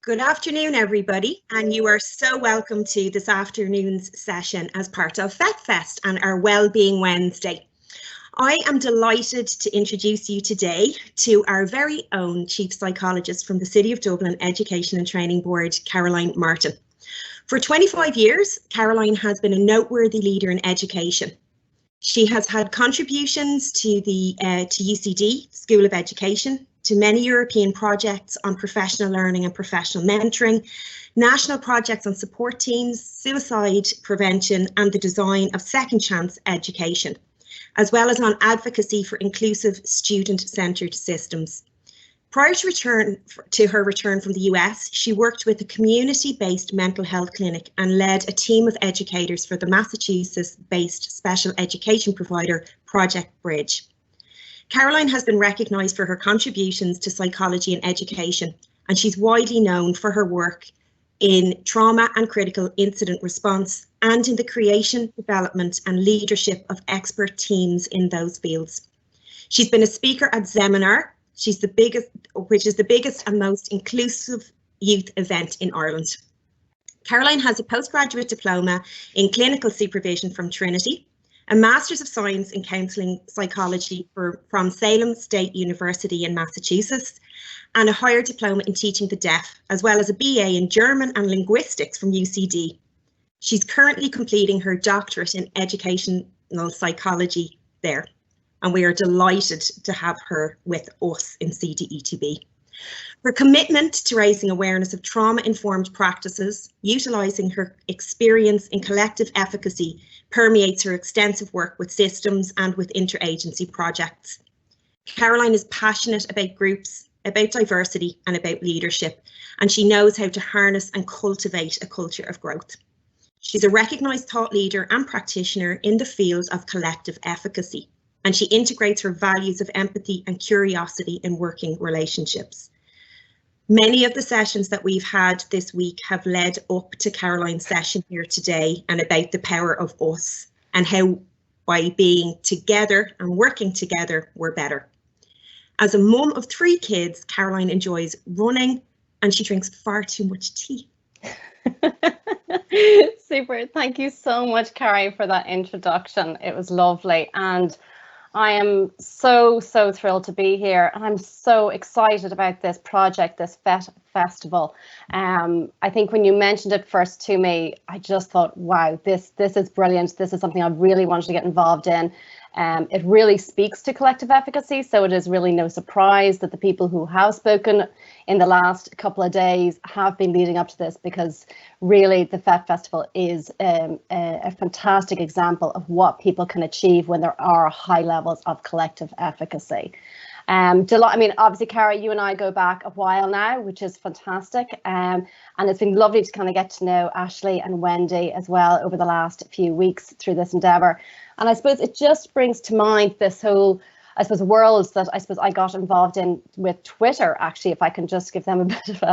Good afternoon, everybody, and you are so welcome to this afternoon's session as part of FET Fest and our Wellbeing Wednesday. I am delighted to introduce you today to our very own Chief Psychologist from the City of Dublin Education and Training Board, Caroline Martin. For 25 years, Caroline has been a noteworthy leader in education. She has had contributions to the UCD School of Education, to many European projects on professional learning and professional mentoring, national projects on support teams, suicide prevention and the design of second chance education, as well as on advocacy for inclusive student-centred systems. Prior to her return from the US, she worked with a community-based mental health clinic and led a team of educators for the Massachusetts-based special education provider Project Bridge. Caroline has been recognised for her contributions to psychology and education, and she's widely known for her work in trauma and critical incident response and in the creation, development and leadership of expert teams in those fields. She's been a speaker at Zeminar, which is the biggest and most inclusive youth event in Ireland. Caroline has a postgraduate diploma in clinical supervision from Trinity, a Master's of Science in Counselling Psychology from Salem State University in Massachusetts, and a higher diploma in teaching the deaf, as well as a BA in German and Linguistics from UCD. She's currently completing her doctorate in educational psychology there, and we are delighted to have her with us in CDETB. Her commitment to raising awareness of trauma-informed practices, utilising her experience in collective efficacy, permeates her extensive work with systems and with interagency projects. Caroline is passionate about groups, about diversity and about leadership, and she knows how to harness and cultivate a culture of growth. She's a recognised thought leader and practitioner in the field of collective efficacy, and she integrates her values of empathy and curiosity in working relationships. Many of the sessions that we've had this week have led up to Caroline's session here today and about the power of us and how by being together and working together, we're better. As a mum of 3 kids, Caroline enjoys running and she drinks far too much tea. Super. Thank you so much, Carrie, for that introduction. It was lovely. And I am so thrilled to be here, and I'm so excited about this project, this FET festival. I think when you mentioned it first to me, I just thought, wow, this is brilliant. This is something I really wanted to get involved in. It really speaks to collective efficacy, so it is really no surprise that the people who have spoken in the last couple of days have been leading up to this, because really the FET Festival is a fantastic example of what people can achieve when there are high levels of collective efficacy. I mean, obviously, Carrie, you and I go back a while now, which is fantastic. And it's been lovely to kind of get to know Ashley and Wendy as well over the last few weeks through this endeavour. And I suppose it just brings to mind this whole, worlds that I got involved in with Twitter, actually, if I can just give them a bit of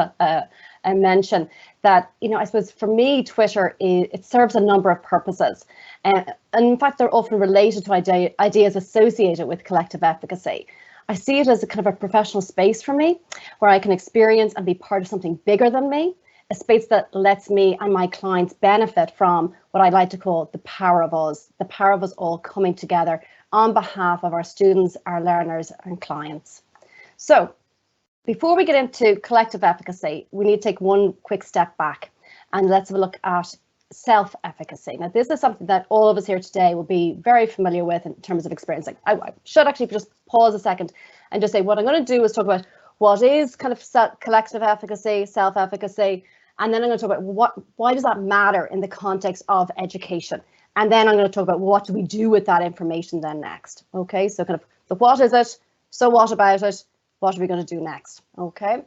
a mention. That, I suppose for me, Twitter, it serves a number of purposes. And in fact, they're often related to ideas associated with collective efficacy. I see it as a kind of a professional space for me, where I can experience and be part of something bigger than me, a space that lets me and my clients benefit from what I like to call the power of us all coming together on behalf of our students, our learners and clients. So before we get into collective efficacy, we need to take one quick step back and let's have a look at self-efficacy. Now, this is something that all of us here today will be very familiar with in terms of experiencing. I should actually just pause a second and just say what I'm going to do is talk about what is kind of collective efficacy, self-efficacy, and then I'm going to talk about why does that matter in the context of education. And then I'm going to talk about what do we do with that information then next. Okay, so kind of the what is it, so what about it, what are we going to do next? Okay.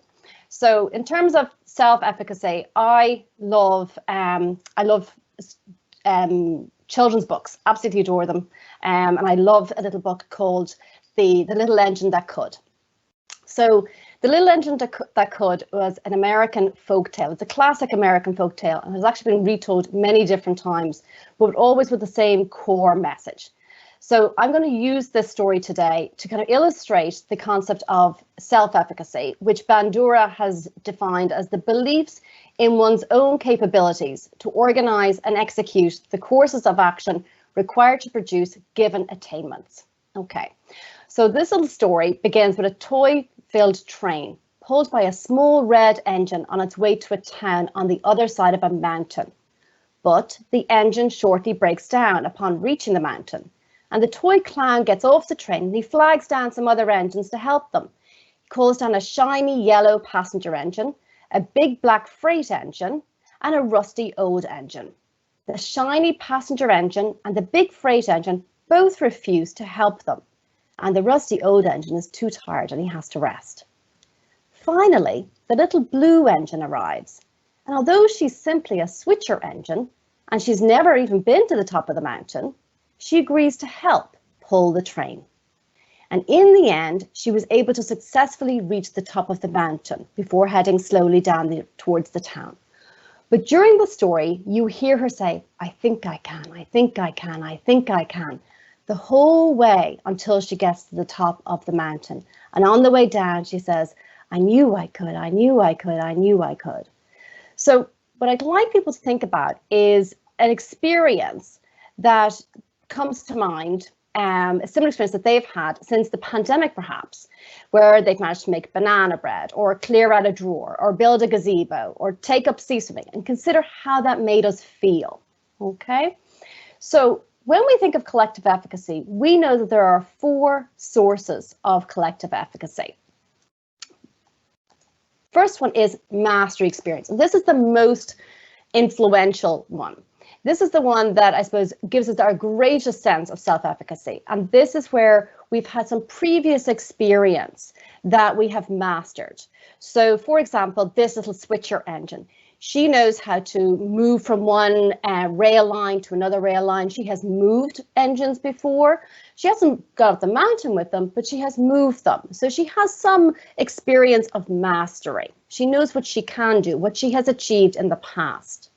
So in terms of self-efficacy, I love children's books, absolutely adore them. And I love a little book called The Little Engine That Could. So The Little Engine That Could was an American folktale. It's a classic American folktale and has actually been retold many different times, but always with the same core message. So I'm going to use this story today to kind of illustrate the concept of self-efficacy, which Bandura has defined as the beliefs in one's own capabilities to organize and execute the courses of action required to produce given attainments. Okay, so this little story begins with a toy-filled train pulled by a small red engine on its way to a town on the other side of a mountain. But the engine shortly breaks down upon reaching the mountain, and the toy clown gets off the train and he flags down some other engines to help them. He calls down a shiny yellow passenger engine, a big black freight engine, and a rusty old engine. The shiny passenger engine and the big freight engine both refuse to help them, and the rusty old engine is too tired and he has to rest. Finally, the little blue engine arrives, and although she's simply a switcher engine and she's never even been to the top of the mountain, she agrees to help pull the train. And in the end, she was able to successfully reach the top of the mountain before heading slowly down towards the town. But during the story, you hear her say, "I think I can, I think I can, I think I can," the whole way until she gets to the top of the mountain. And on the way down, she says, "I knew I could, I knew I could, I knew I could." So what I'd like people to think about is an experience that comes to mind, a similar experience that they've had since the pandemic, perhaps, where they've managed to make banana bread or clear out a drawer or build a gazebo or take up sea swimming, and consider how that made us feel. Okay, so when we think of collective efficacy, we know that there are 4 sources of collective efficacy. First one is mastery experience, and this is the most influential one. This is the one that I suppose gives us our greatest sense of self-efficacy. And this is where we've had some previous experience that we have mastered. So for example, this little switcher engine, she knows how to move from one rail line to another rail line. She has moved engines before. She hasn't got up the mountain with them, but she has moved them. So she has some experience of mastery. She knows what she can do, what she has achieved in the past.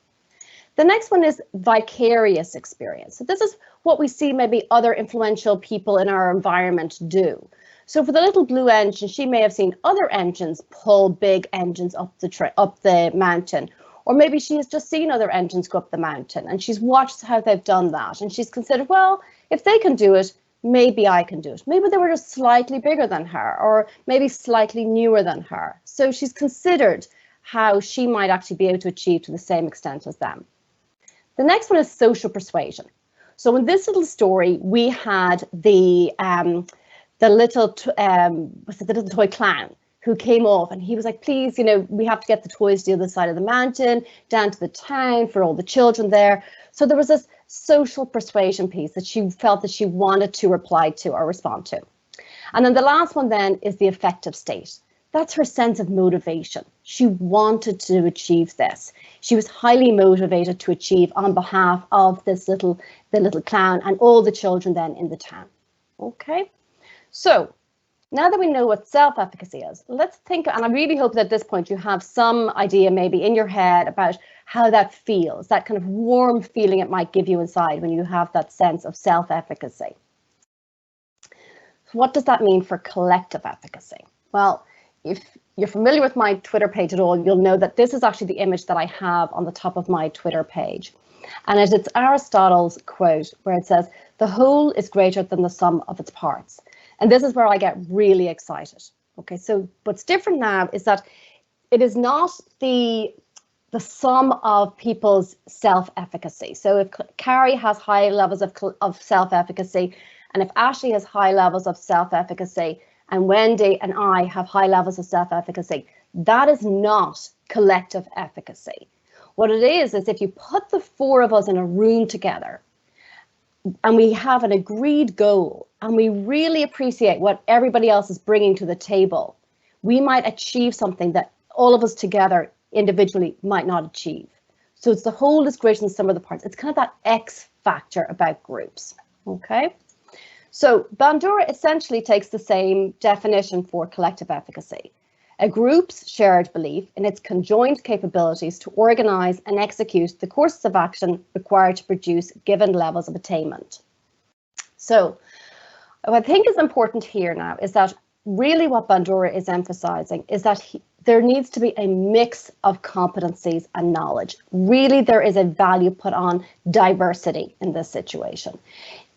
The next one is vicarious experience. So this is what we see maybe other influential people in our environment do. So for the little blue engine, she may have seen other engines pull big engines up the mountain, or maybe she has just seen other engines go up the mountain and she's watched how they've done that, and she's considered, well, if they can do it, maybe I can do it. Maybe they were just slightly bigger than her, or maybe slightly newer than her. So she's considered how she might actually be able to achieve to the same extent as them. The next one is social persuasion. So in this little story, we had the little toy clown who came off, and he was like, "Please, you know, we have to get the toys to the other side of the mountain, down to the town for all the children there." So there was this social persuasion piece that she felt that she wanted to reply to or respond to. And then the last one then is the affective state. That's her sense of motivation. She wanted to achieve this. She was highly motivated to achieve on behalf of the little clown and all the children then in the town. Okay, so now that we know what self-efficacy is, let's think, and I really hope that at this point you have some idea maybe in your head about how that feels, that kind of warm feeling it might give you inside when you have that sense of self-efficacy. What does that mean for collective efficacy? Well, if you're familiar with my Twitter page at all, you'll know that this is actually the image that I have on the top of my Twitter page. And it's Aristotle's quote where it says, "The whole is greater than the sum of its parts." And this is where I get really excited. Okay, so what's different now is that it is not the sum of people's self-efficacy. So if Carrie has high levels of self-efficacy, and if Ashley has high levels of self-efficacy, and Wendy and I have high levels of self-efficacy, that is not collective efficacy. What it is if you put the 4 of us in a room together and we have an agreed goal and we really appreciate what everybody else is bringing to the table, we might achieve something that all of us together individually might not achieve. So it's the whole is greater than the sum of the parts. It's kind of that X factor about groups, okay? So Bandura essentially takes the same definition for collective efficacy. A group's shared belief in its conjoined capabilities to organise and execute the courses of action required to produce given levels of attainment. So what I think is important here now is that really what Bandura is emphasizing is that there needs to be a mix of competencies and knowledge. Really, there is a value put on diversity in this situation.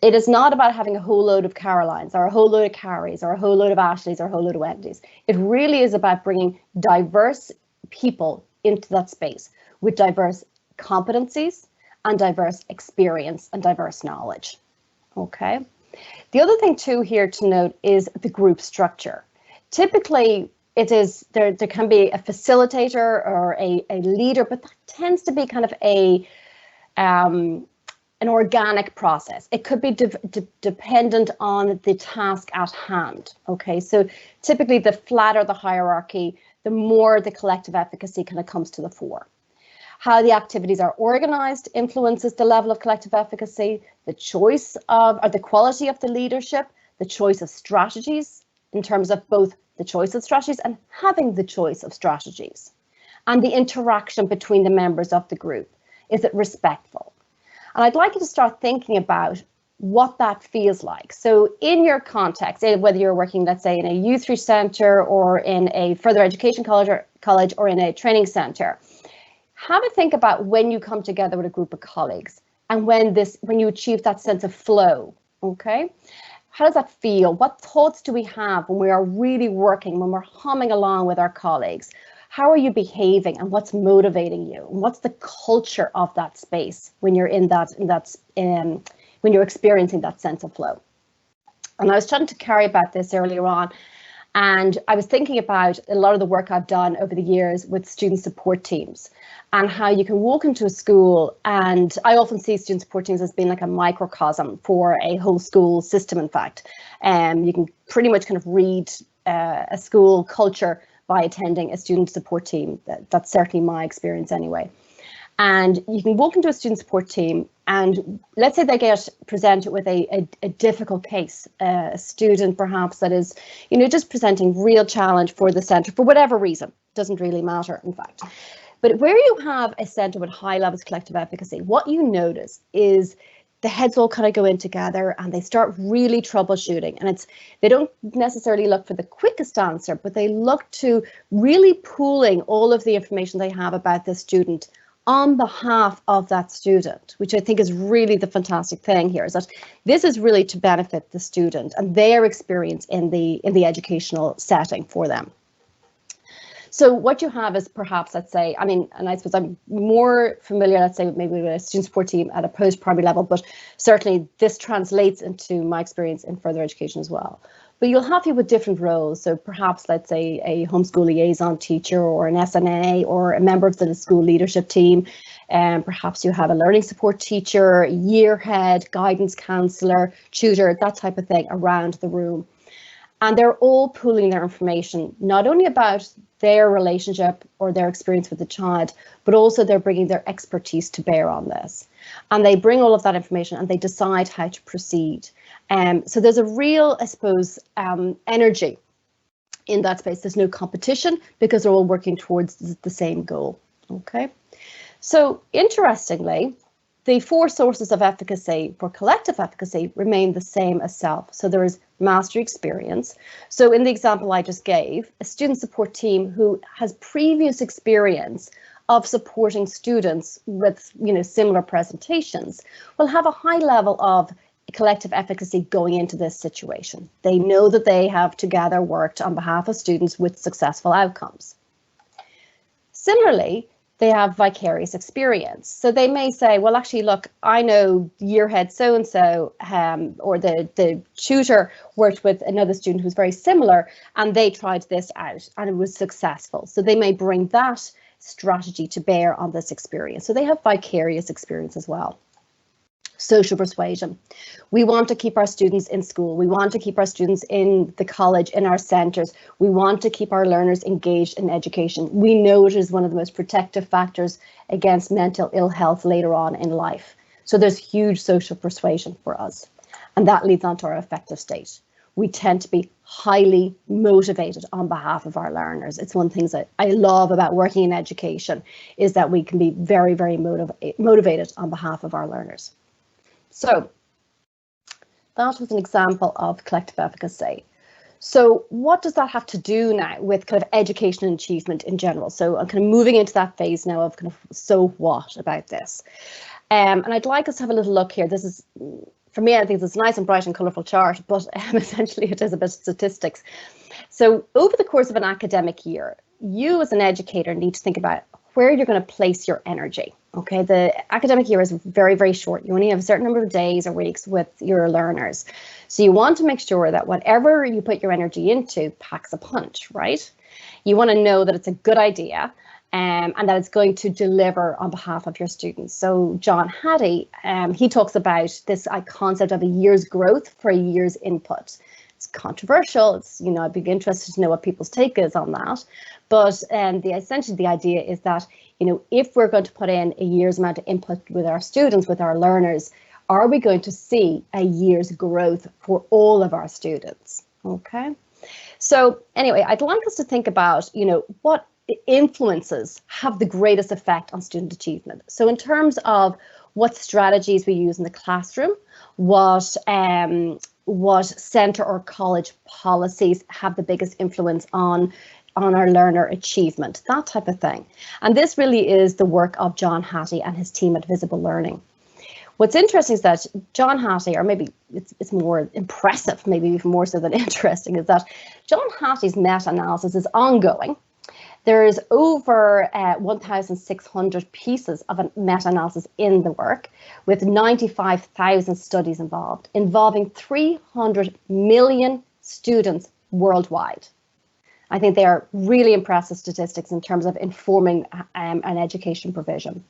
It is not about having a whole load of Carolines or a whole load of Carries or a whole load of Ashleys or a whole load of Wendy's. It really is about bringing diverse people into that space with diverse competencies and diverse experience and diverse knowledge. Okay. The other thing too here to note is the group structure. Typically, it is there can be a facilitator or a leader, but that tends to be kind of an organic process. It could be dependent on the task at hand. Okay, so typically the flatter the hierarchy, the more the collective efficacy kind of comes to the fore. How the activities are organized influences the level of collective efficacy, the choice of, or the quality of the leadership, the choice of strategies in terms of both the choice of strategies and having the choice of strategies, and the interaction between the members of the group. Is it respectful? And I'd like you to start thinking about what that feels like. So in your context, whether you're working, let's say, in a youth reach centre or in a further education college or in a training centre, have a think about when you come together with a group of colleagues and when you achieve that sense of flow, okay? How does that feel? What thoughts do we have when we are really working, when we're humming along with our colleagues? How are you behaving and what's motivating you? And what's the culture of that space when you're when you're experiencing that sense of flow? And I was chatting to Carrie about this earlier on, and I was thinking about a lot of the work I've done over the years with student support teams and how you can walk into a school, and I often see student support teams as being like a microcosm for a whole school system, in fact. You can pretty much kind of read a school culture by attending a student support team. That's certainly my experience anyway. And you can walk into a student support team and let's say they get presented with a difficult case, a student perhaps that is, just presenting real challenge for the centre for whatever reason, doesn't really matter in fact. But where you have a centre with high levels of collective efficacy, what you notice is the heads all kind of go in together and they start really troubleshooting, and they don't necessarily look for the quickest answer, but they look to really pooling all of the information they have about the student on behalf of that student, which I think is really the fantastic thing here, is that this is really to benefit the student and their experience in the educational setting for them. So what you have is perhaps, let's say, and I suppose I'm more familiar, let's say, maybe with a student support team at a post-primary level, but certainly this translates into my experience in further education as well. But you'll have people with different roles. So perhaps, let's say, a homeschool liaison teacher or an SNA or a member of the school leadership team. And perhaps you have a learning support teacher, year head, guidance counsellor, tutor, that type of thing around the room. And they're all pooling their information, not only about their relationship or their experience with the child, but also they're bringing their expertise to bear on this. And they bring all of that information and they decide how to proceed. So there's a real, I suppose, energy in that space. There's no competition because they're all working towards the same goal. Okay. So interestingly, the 4 sources of efficacy for collective efficacy remain the same as self. So there is mastery experience. So in the example I just gave, a student support team who has previous experience of supporting students with, similar presentations will have a high level of collective efficacy going into this situation. They know that they have together worked on behalf of students with successful outcomes. Similarly, they have vicarious experience. So they may say, well, actually, look, I know year head so-and-so, or the tutor worked with another student who's very similar, and they tried this out and it was successful. So they may bring that strategy to bear on this experience. So they have vicarious experience as well. Social persuasion. We want to keep our students in school. We want to keep our students in the college, in our centres. We want to keep our learners engaged in education. We know it is one of the most protective factors against mental ill health later on in life. So there's huge social persuasion for us. And that leads on to our affective state. We tend to be highly motivated on behalf of our learners. It's one of the things that I love about working in education, is that we can be very, very motivated on behalf of our learners. So That was an example of collective efficacy. So what does that have to do now with kind of education and achievement in general? So I'm kind of moving into that phase now of kind of so what about this. And I'd like us to have a little look here. This is, for me, I think it's a nice and bright and colourful chart, but essentially it is a bit of statistics. So over the course of an academic year, you as an educator need to think about where you're going to place your energy. Okay, the academic year is very, very short. You only have a certain number of days or weeks with your learners. So you want to make sure that whatever you put your energy into packs a punch, right? You want to know that it's a good idea and that it's going to deliver on behalf of your students. So John Hattie, he talks about this concept of a year's growth for a year's input. It's controversial. It's, I'd be interested to know what people's take is on that. But essentially the idea is that, if we're going to put in a year's amount of input with our students, with our learners, are we going to see a year's growth for all of our students? Okay. So anyway, I'd like us to think about, what influences have the greatest effect on student achievement. So in terms of what strategies we use in the classroom, what centre or college policies have the biggest influence on our learner achievement, that type of thing. And this really is the work of John Hattie and his team at Visible Learning. What's interesting is that John Hattie, or maybe it's more impressive, maybe even more so than interesting, is that John Hattie's meta-analysis is ongoing. There's over 1,600 pieces of a meta-analysis in the work, with 95,000 studies involved, involving 300 million students worldwide. I think they are really impressive statistics in terms of informing an education provision.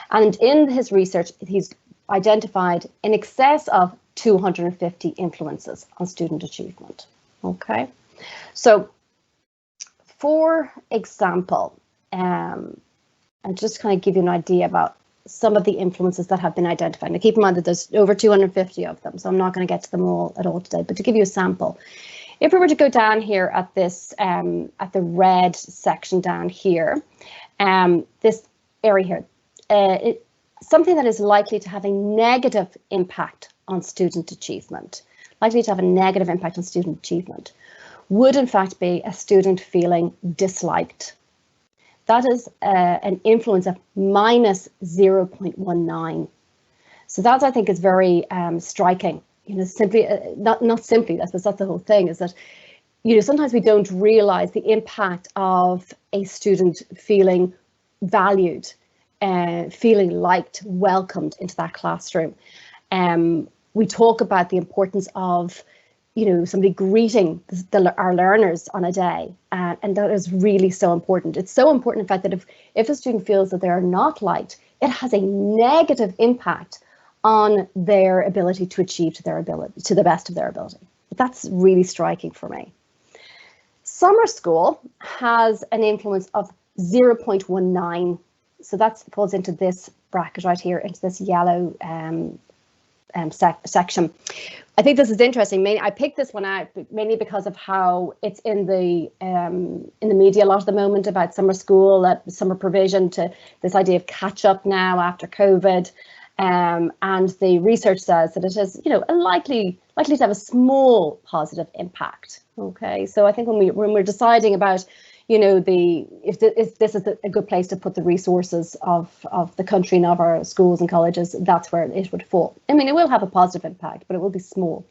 And in his research, he's identified in excess of 250 influences on student achievement. Okay, so for example, and just kind of give you an idea about some of the influences that have been identified. Now keep in mind that there's over 250 of them, so I'm not going to get to them all at all today, but to give you a sample. If we were to go down here at this, at the red section down here, this area here, something that is likely to have a negative impact on student achievement, would in fact be a student feeling disliked. That is an influence of minus 0.19. So that I think is very striking. Simply, not simply, I suppose that's the whole thing, is that, sometimes we don't realize the impact of a student feeling valued, feeling liked, welcomed into that classroom. We talk about the importance of, somebody greeting our learners on a day, and that is really so important. It's so important, in fact, that if a student feels that they are not liked, it has a negative impact on their ability to achieve to the best of their ability. That's really striking for me. Summer school has an influence of 0.19. So that falls into this bracket right here, into this yellow section. I think this is interesting. I picked this one out mainly because of how it's in the media a lot at the moment about summer school, summer provision, to this idea of catch up now after COVID. And the research says that it is, likely to have a small positive impact. Okay, so I think when we're deciding about, if this is a good place to put the resources of the country and of our schools and colleges, that's where it would fall. I mean, it will have a positive impact, but it will be small.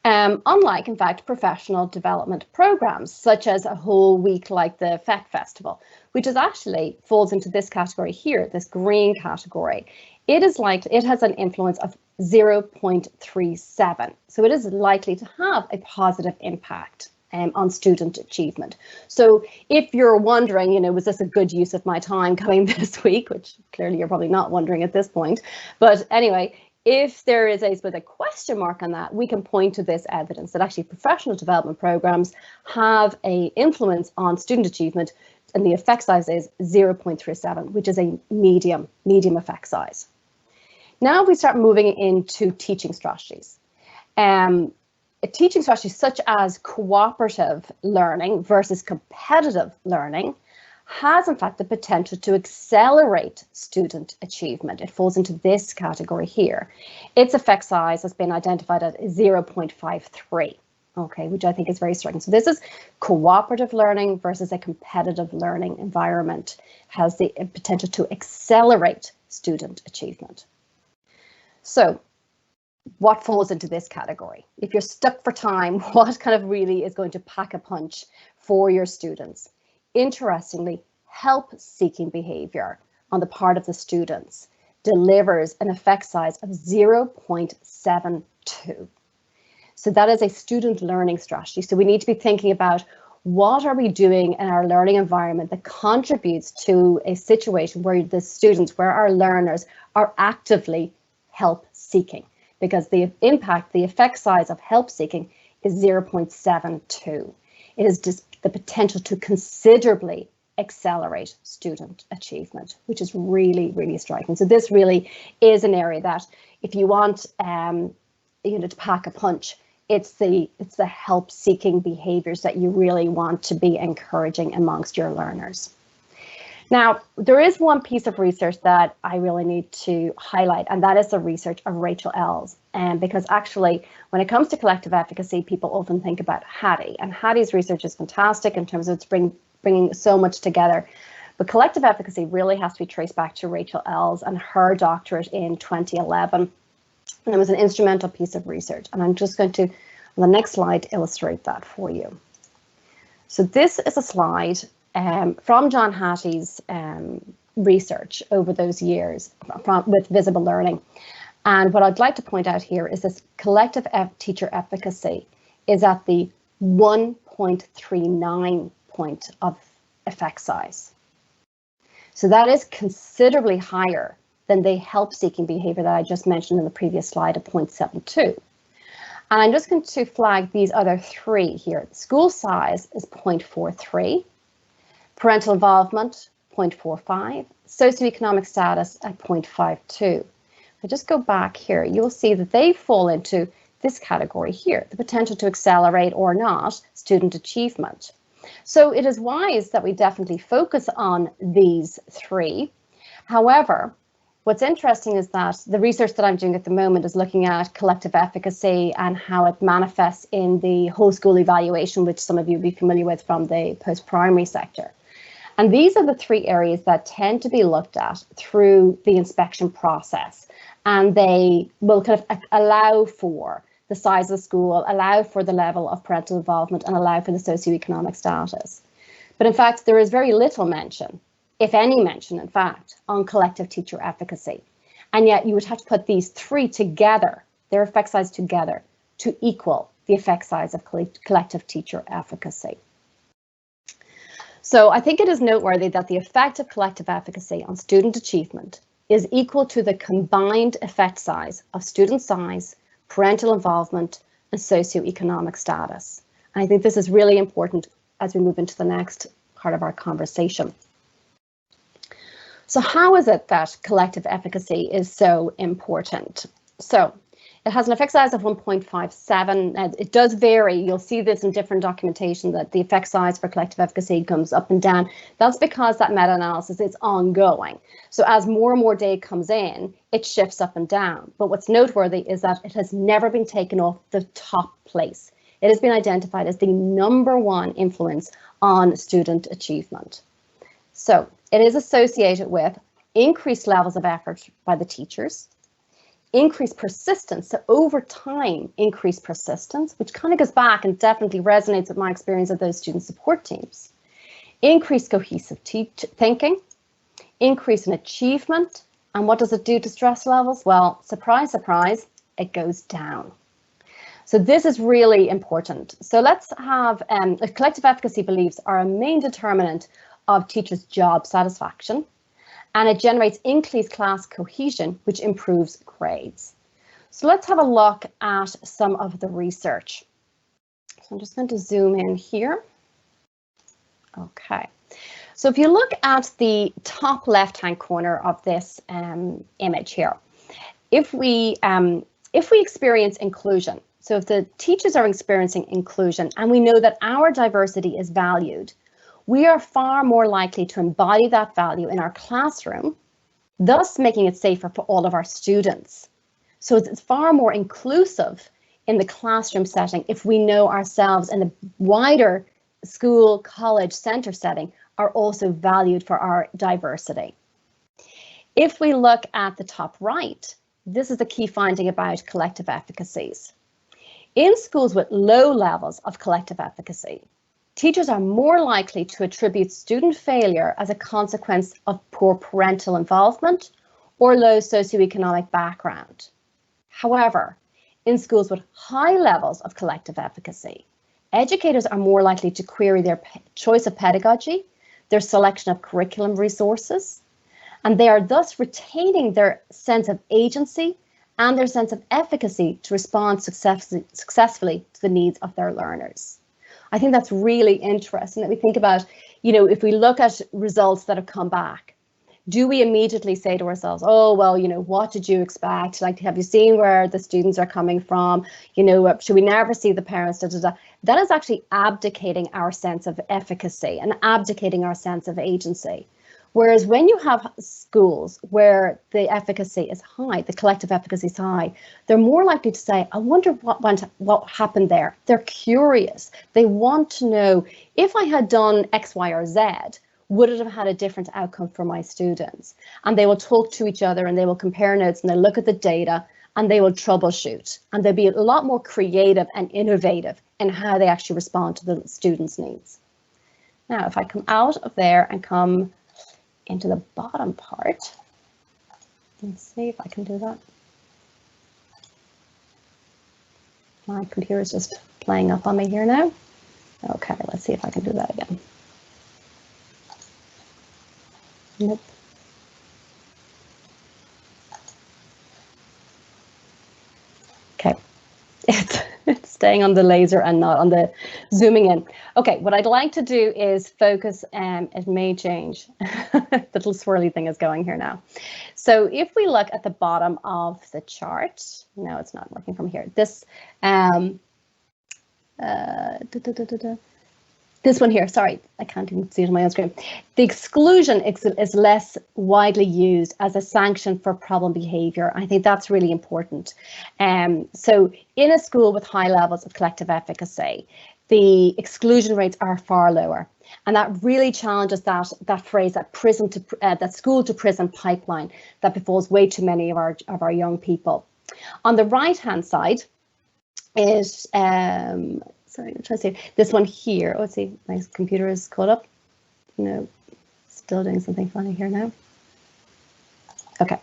Unlike, in fact, professional development programs, such as a whole week like the FET Festival, which is actually falls into this category here, this green category. It has an influence of 0.37. So it is likely to have a positive impact on student achievement. So if you're wondering, was this a good use of my time coming this week, which clearly you're probably not wondering at this point, but anyway, if there is a question mark on that, we can point to this evidence that actually professional development programs have an influence on student achievement, and the effect size is 0.37, which is a medium effect size. Now we start moving into teaching strategies. Teaching strategies such as cooperative learning versus competitive learning has in fact the potential to accelerate student achievement. It falls into this category here. Its effect size has been identified at 0.53, okay, which I think is very striking. So this is cooperative learning versus a competitive learning environment, has the potential to accelerate student achievement. So what falls into this category? If you're stuck for time, what kind of really is going to pack a punch for your students? Interestingly, help-seeking behavior on the part of the students delivers an effect size of 0.72. So that is a student learning strategy. So we need to be thinking about what are we doing in our learning environment that contributes to a situation where the students, where our learners are actively help-seeking, because the impact, the effect size of help-seeking is 0.72. It is just the potential to considerably accelerate student achievement, which is really, really striking. So this really is an area that, if you want, to pack a punch, it's the help-seeking behaviours that you really want to be encouraging amongst your learners. Now, there is one piece of research that I really need to highlight, and that is the research of Rachel Ells. Because actually, when it comes to collective efficacy, people often think about Hattie, and Hattie's research is fantastic in terms of its bringing so much together. But collective efficacy really has to be traced back to Rachel Ells and her doctorate in 2011. And it was an instrumental piece of research. And I'm just going to, on the next slide, illustrate that for you. So this is a slide from John Hattie's research over those years with visible learning. And what I'd like to point out here is this collective teacher efficacy is at the 1.39 point of effect size. So that is considerably higher than the help-seeking behavior that I just mentioned in the previous slide of 0.72. And I'm just going to flag these other three here. School size is 0.43, parental involvement 0.45, socioeconomic status at 0.52. If I just go back here, you'll see that they fall into this category here, the potential to accelerate or not student achievement. So it is wise that we definitely focus on these three. However, what's interesting is that the research that I'm doing at the moment is looking at collective efficacy and how it manifests in the whole school evaluation, which some of you will be familiar with from the post-primary sector. And these are the three areas that tend to be looked at through the inspection process. And they will kind of allow for the size of the school, allow for the level of parental involvement, and allow for the socioeconomic status. But in fact, there is very little mention, if any mention, in fact, on collective teacher efficacy. And yet you would have to put these three together, their effect size together, to equal the effect size of collective teacher efficacy. So I think it is noteworthy that the effect of collective efficacy on student achievement is equal to the combined effect size of student size, parental involvement, and socioeconomic status. And I think this is really important as we move into the next part of our conversation. So how is it that collective efficacy is so important? So it has an effect size of 1.57. and it does vary. You'll see this in different documentation that the effect size for collective efficacy comes up and down. That's because that meta-analysis is ongoing. So as more and more data comes in, it shifts up and down. But what's noteworthy is that it has never been taken off the top place. It has been identified as the #1 influence on student achievement. So it is associated with increased levels of effort by the teachers, increased persistence, so over time, increased persistence, which kind of goes back and definitely resonates with my experience of those student support teams. Increased cohesive thinking, increase in achievement, and what does it do to stress levels? Well, surprise, surprise, it goes down. So this is really important. So let's have collective efficacy beliefs are a main determinant of teachers' job satisfaction, and it generates increased class cohesion, which improves grades. So let's have a look at some of the research. So I'm just going to zoom in here. Okay, so if you look at the top left-hand corner of this image here, if we experience inclusion, so if the teachers are experiencing inclusion and we know that our diversity is valued, we are far more likely to embody that value in our classroom, thus making it safer for all of our students. So it's far more inclusive in the classroom setting if we know ourselves in the wider school, college, centre setting are also valued for our diversity. If we look at the top right, this is the key finding about collective efficacies. In schools with low levels of collective efficacy, teachers are more likely to attribute student failure as a consequence of poor parental involvement or low socioeconomic background. However, in schools with high levels of collective efficacy, educators are more likely to query their choice of pedagogy, their selection of curriculum resources, and they are thus retaining their sense of agency and their sense of efficacy to respond successfully to the needs of their learners. I think that's really interesting that we think about, if we look at results that have come back, do we immediately say to ourselves, oh, well, what did you expect? Like, have you seen where the students are coming from? Should we never see the parents? That is actually abdicating our sense of efficacy and abdicating our sense of agency. Whereas when you have schools where the efficacy is high, the collective efficacy is high, they're more likely to say, I wonder what happened there. They're curious. They want to know, if I had done X, Y, or Z, would it have had a different outcome for my students? And they will talk to each other and they will compare notes and they'll look at the data and they will troubleshoot. And they'll be a lot more creative and innovative in how they actually respond to the students' needs. Now, if I come out of there and come into the bottom part, let's see if I can do that. My computer is just playing up on me here now. Okay, let's see if I can do that again. Nope. Okay, it's staying on the laser and not on the zooming in. Okay, what I'd like to do is focus, it may change. The little swirly thing is going here now. So if we look at the bottom of the chart, no, it's not working from here. This, this one here, sorry, I can't even see it on my own screen. The exclusion is less widely used as a sanction for problem behavior. I think that's really important. So in a school with high levels of collective efficacy, the exclusion rates are far lower. And that really challenges that phrase, that school to prison pipeline that befalls way too many of our young people. On the right-hand side is, sorry, I'm trying to see this one here. Oh, let's see, my computer is caught up. No, still doing something funny here now. Okay.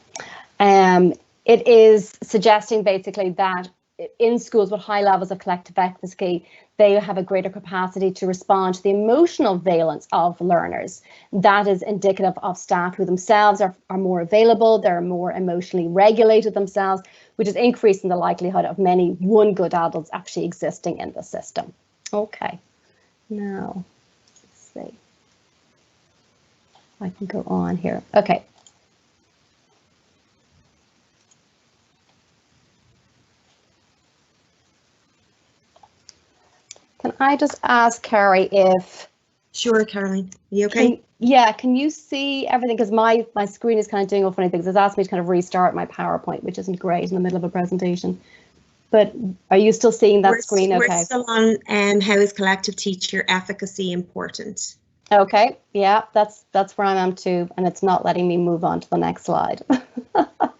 It is suggesting basically that in schools with high levels of collective efficacy, they have a greater capacity to respond to the emotional valence of learners. That is indicative of staff who themselves are more available, they're more emotionally regulated themselves, which is increasing the likelihood of many one good adults actually existing in the system. Okay, now let's see. I can go on here. Okay. Can I just ask Carrie if... Sure, Caroline, are you okay? Can you see everything? Because my screen is kind of doing all funny things. It's asked me to kind of restart my PowerPoint, which isn't great in the middle of a presentation. But are you still seeing that screen okay? We're still on how is collective teacher efficacy important? Okay, yeah, that's where I am too, and it's not letting me move on to the next slide.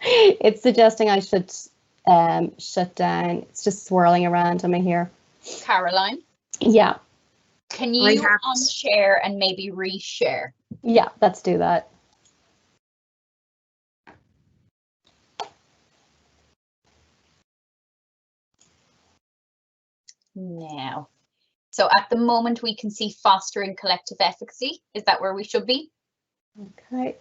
It's suggesting I should shut down. It's just swirling around on me here. Caroline? Yeah. Can you unshare and maybe reshare? Yeah, let's do that. Now, so at the moment we can see fostering collective efficacy. Is that where we should be? Okay.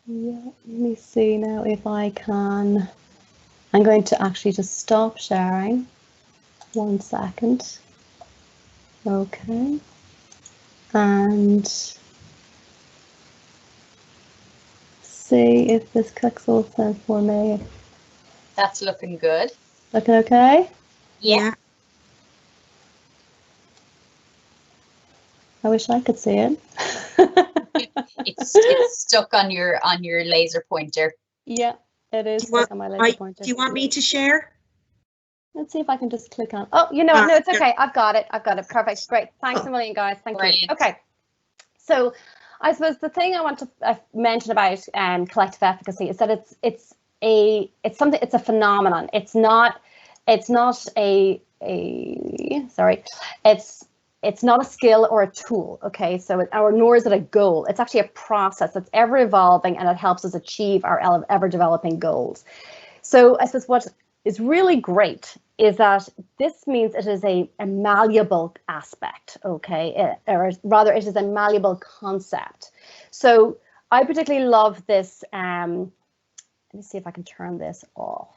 Yeah, let me see now if I can. I'm going to actually just stop sharing. 1 second. Okay. And see if this clicks also for me. That's looking good. Looking okay? Yeah. I wish I could see it. It's stuck on your laser pointer. Yeah, it is stuck on my laser pointer. Do you want me to share? Let's see if I can just click on. Oh, you know what? No, it's okay. I've got it. Perfect. Great. Thanks a million, guys. Thank you. Okay. So I suppose the thing I want to mention about collective efficacy is that it's a phenomenon. It's not a skill or a tool. Okay, so nor is it a goal. It's actually a process that's ever evolving, and it helps us achieve our ever developing goals. So I suppose what is really great is that this means it is a malleable aspect, okay, or rather it is a malleable concept. So I particularly love this. Let me see if I can turn this off.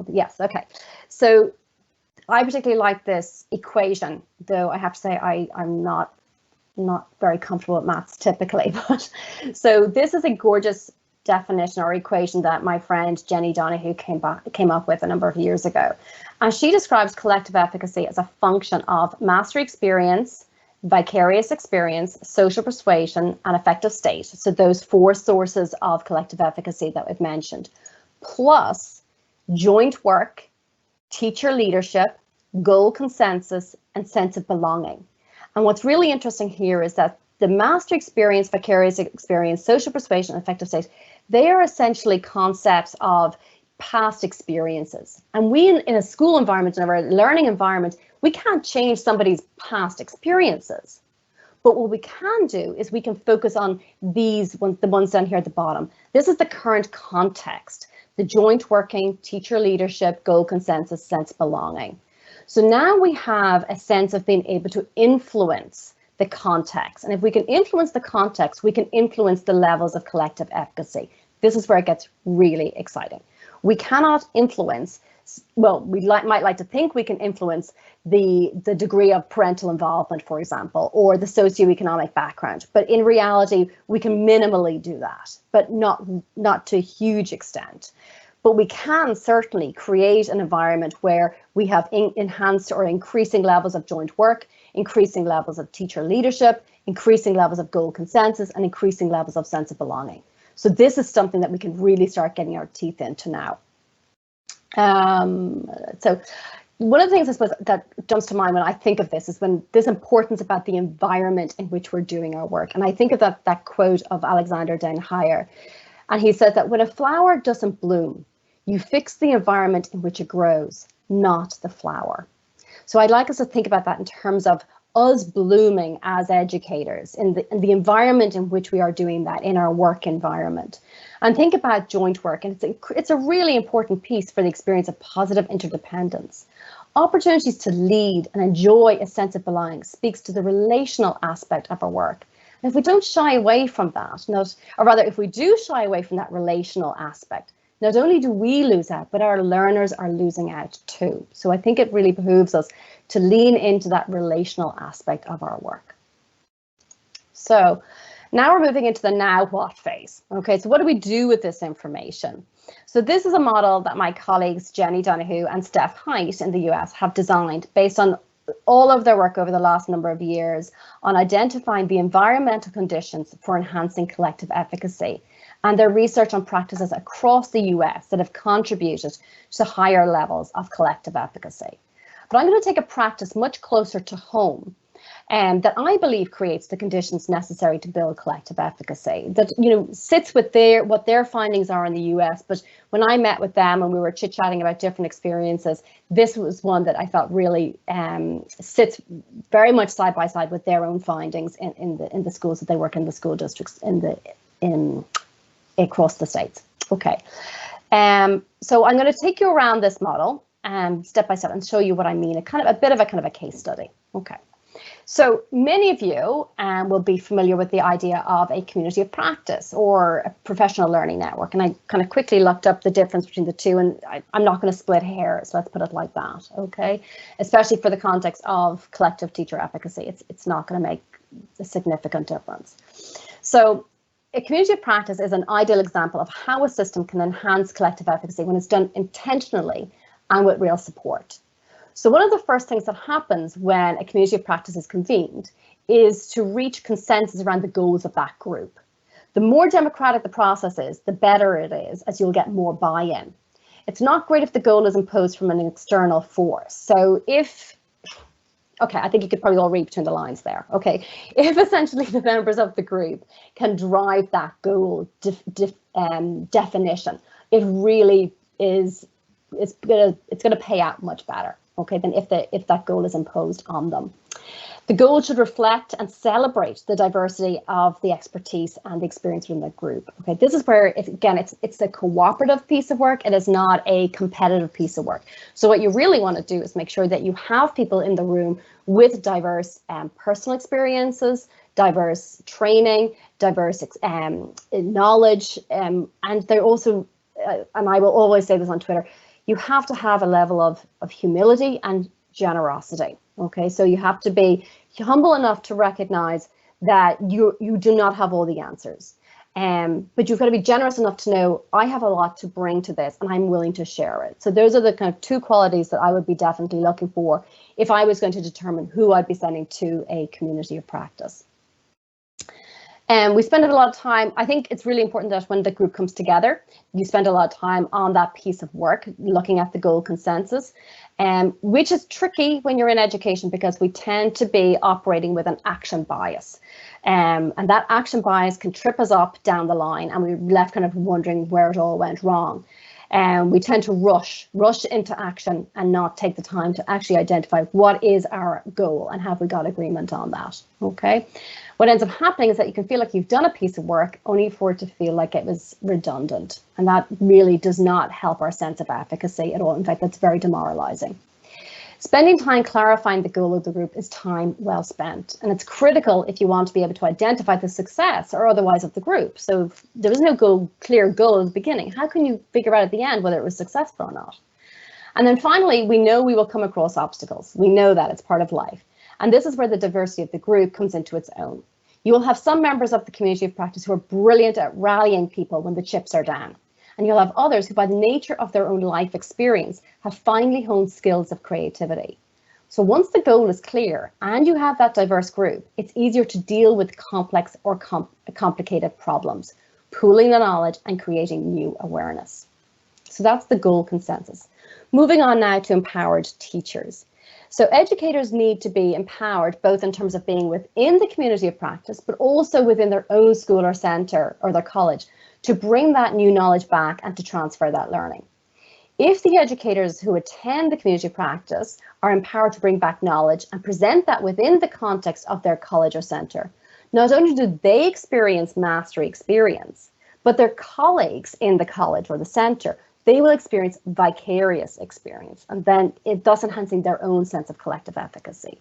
Yes, okay. So I particularly like this equation, though I have to say I'm not very comfortable with maths typically. But so this is a gorgeous definition or equation that my friend Jenny Donahue came up with a number of years ago. And she describes collective efficacy as a function of mastery experience, vicarious experience, social persuasion, and affective state. So those four sources of collective efficacy that we've mentioned, plus joint work, teacher leadership, goal consensus, and sense of belonging. And what's really interesting here is that the mastery experience, vicarious experience, social persuasion, and affective state, they are essentially concepts of past experiences. And we in a school environment, in a learning environment, we can't change somebody's past experiences. But what we can do is we can focus on these ones, the ones down here at the bottom. This is the current context, the joint working, teacher leadership, goal consensus, sense of belonging. So now we have a sense of being able to influence the context. And if we can influence the context, we can influence the levels of collective efficacy. This is where it gets really exciting. We cannot influence, well, might like to think we can influence the degree of parental involvement, for example, or the socioeconomic background. But in reality, we can minimally do that, but not to a huge extent. But we can certainly create an environment where we have enhanced or increasing levels of joint work, increasing levels of teacher leadership, increasing levels of goal consensus, and increasing levels of sense of belonging. So this is something that we can really start getting our teeth into now. So one of the things I suppose that jumps to mind when I think of this is when this importance about the environment in which we're doing our work. And I think of that quote of Alexander Den Heyer. And he says that when a flower doesn't bloom, you fix the environment in which it grows, not the flower. So I'd like us to think about that in terms of us blooming as educators in the environment in which we are doing that, in our work environment. And think about joint work, and it's a really important piece for the experience of positive interdependence. Opportunities to lead and enjoy a sense of belonging speaks to the relational aspect of our work. And if we don't shy away from that, or rather if we do shy away from that relational aspect, not only do we lose out, but our learners are losing out too. So I think it really behooves us to lean into that relational aspect of our work. So now we're moving into the now what phase. Okay, so what do we do with this information? So this is a model that my colleagues Jenny Donahue and Steph Height in the US have designed based on all of their work over the last number of years on identifying the environmental conditions for enhancing collective efficacy, and their research on practices across the US that have contributed to higher levels of collective efficacy. But I'm going to take a practice much closer to home that I believe creates the conditions necessary to build collective efficacy, that sits with what their findings are in the US. But when I met with them and we were chit-chatting about different experiences, this was one that I felt really sits very much side by side with their own findings in the schools that they work in, the school districts across the states. Okay, so I'm going to take you around this model step by step and show you what I mean, a bit of a case study. Okay, so many of you will be familiar with the idea of a community of practice or a professional learning network, and I kind of quickly looked up the difference between the two, and I'm not going to split hairs, let's put it like that. Okay, especially for the context of collective teacher efficacy, it's not going to make a significant difference. So a community of practice is an ideal example of how a system can enhance collective efficacy when it's done intentionally and with real support. So one of the first things that happens when a community of practice is convened is to reach consensus around the goals of that group. The more democratic the process is, the better it is, as you'll get more buy-in. It's not great if the goal is imposed from an external force. So if, okay, I think you could probably all read between the lines there. Okay, if essentially the members of the group can drive that goal definition, it really is, it's gonna pay out much better, okay, than if that goal is imposed on them. The goal should reflect and celebrate the diversity of the expertise and the experience within the group. Okay, this is where, it's a cooperative piece of work. It is not a competitive piece of work. So what you really want to do is make sure that you have people in the room with diverse personal experiences, diverse training, diverse knowledge, and they're also, and I will always say this on Twitter, you have to have a level of humility and generosity. Okay, so you have to be humble enough to recognize that you do not have all the answers, but you've got to be generous enough to know I have a lot to bring to this and I'm willing to share it. So those are the kind of two qualities that I would be definitely looking for if I was going to determine who I'd be sending to a community of practice. And we spend a lot of time, I think it's really important that when the group comes together, you spend a lot of time on that piece of work, looking at the goal consensus, which is tricky when you're in education because we tend to be operating with an action bias. And that action bias can trip us up down the line and we're left kind of wondering where it all went wrong. And we tend to rush into action and not take the time to actually identify what is our goal and have we got agreement on that, okay? What ends up happening is that you can feel like you've done a piece of work only for it to feel like it was redundant. And that really does not help our sense of efficacy at all. In fact, that's very demoralizing. Spending time clarifying the goal of the group is time well spent. And it's critical if you want to be able to identify the success or otherwise of the group. So if there was no clear goal at the beginning, how can you figure out at the end whether it was successful or not? And then finally, we know we will come across obstacles. We know that it's part of life. And this is where the diversity of the group comes into its own. You will have some members of the community of practice who are brilliant at rallying people when the chips are down. And you'll have others who, by the nature of their own life experience, have finely honed skills of creativity. So once the goal is clear and you have that diverse group, it's easier to deal with complex or complicated problems, pooling the knowledge and creating new awareness. So that's the goal consensus. Moving on now to empowered teachers. So educators need to be empowered both in terms of being within the community of practice, but also within their own school or centre or their college to bring that new knowledge back and to transfer that learning. If the educators who attend the community of practice are empowered to bring back knowledge and present that within the context of their college or centre, not only do they experience mastery experience, but their colleagues in the college or the centre, they will experience vicarious experience, and then it thus enhancing their own sense of collective efficacy.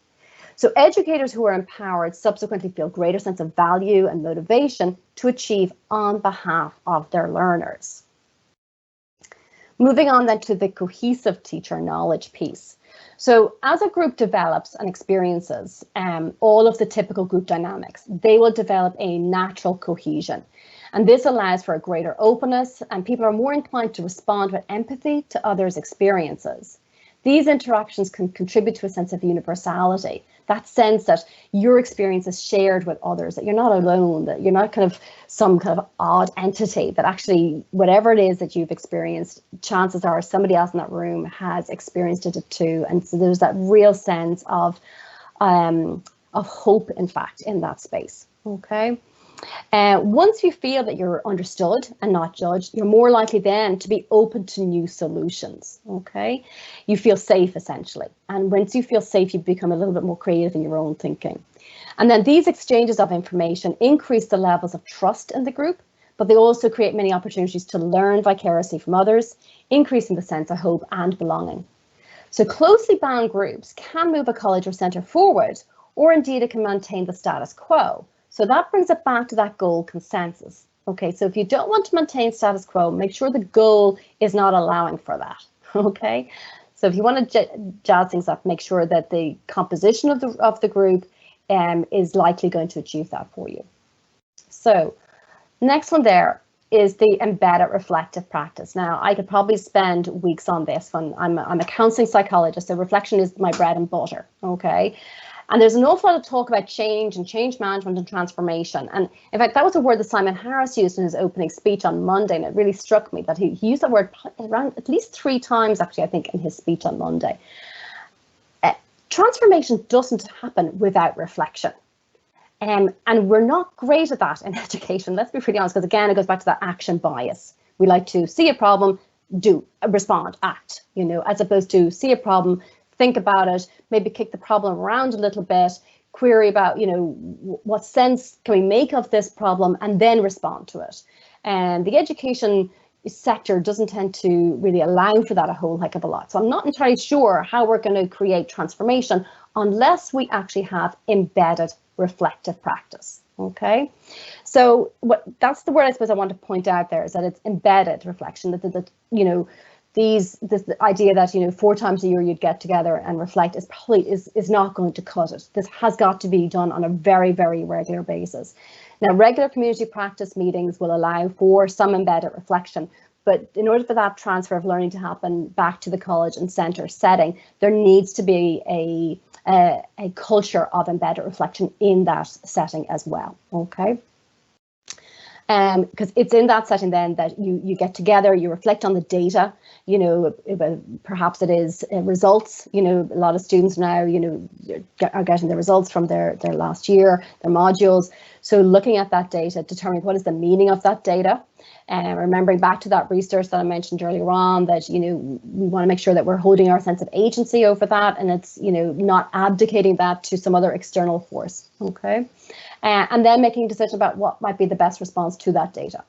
So educators who are empowered subsequently feel greater sense of value and motivation to achieve on behalf of their learners. Moving on then to the cohesive teacher knowledge piece. So as a group develops and experiences all of the typical group dynamics, they will develop a natural cohesion. And this allows for a greater openness and people are more inclined to respond with empathy to others' experiences. These interactions can contribute to a sense of universality, that sense that your experience is shared with others, that you're not alone, that you're not kind of some kind of odd entity, that actually whatever it is that you've experienced, chances are somebody else in that room has experienced it too. And so there's that real sense of hope, in fact, in that space, okay? Once you feel that you're understood and not judged, you're more likely then to be open to new solutions, okay? You feel safe, essentially. And once you feel safe, you become a little bit more creative in your own thinking. And then these exchanges of information increase the levels of trust in the group, but they also create many opportunities to learn vicariously from others, increasing the sense of hope and belonging. So closely bound groups can move a college or centre forward, or indeed it can maintain the status quo. So that brings it back to that goal consensus. Okay, so if you don't want to maintain status quo, make sure the goal is not allowing for that. Okay, so if you want to jazz things up, make sure that the composition of the group is likely going to achieve that for you. So next one there, is the embedded reflective practice. Now, I could probably spend weeks on this one. I'm a counseling psychologist, so reflection is my bread and butter, okay? And there's an awful lot of talk about change and change management and transformation. And in fact, that was a word that Simon Harris used in his opening speech on Monday, and it really struck me that he used that word around at least 3 times, actually, I think, in his speech on Monday. Transformation doesn't happen without reflection. And we're not great at that in education, let's be pretty honest, because again, it goes back to that action bias. We like to see a problem, respond, act, as opposed to see a problem, think about it, maybe kick the problem around a little bit, query about, what sense can we make of this problem, and then respond to it. And the education sector doesn't tend to really allow for that a whole heck of a lot. So I'm not entirely sure how we're going to create transformation unless we actually have embedded reflective practice. Okay, so that's the word I suppose I want to point out there, is that it's embedded reflection. That this idea that 4 times a year you'd get together and reflect is not going to cut it. This has got to be done on a very, very regular basis. Now, regular community practice meetings will allow for some embedded reflection, but in order for that transfer of learning to happen back to the college and centre setting, there needs to be a culture of embedded reflection in that setting as well. Okay. Because it's in that setting then that you get together, you reflect on the data, perhaps it is results, a lot of students now, are getting the results from their last year, their modules. So looking at that data, determining what is the meaning of that data. And remembering back to that research that I mentioned earlier on, that, we want to make sure that we're holding our sense of agency over that, and it's, not abdicating that to some other external force. Okay. And then making a decision about what might be the best response to that data.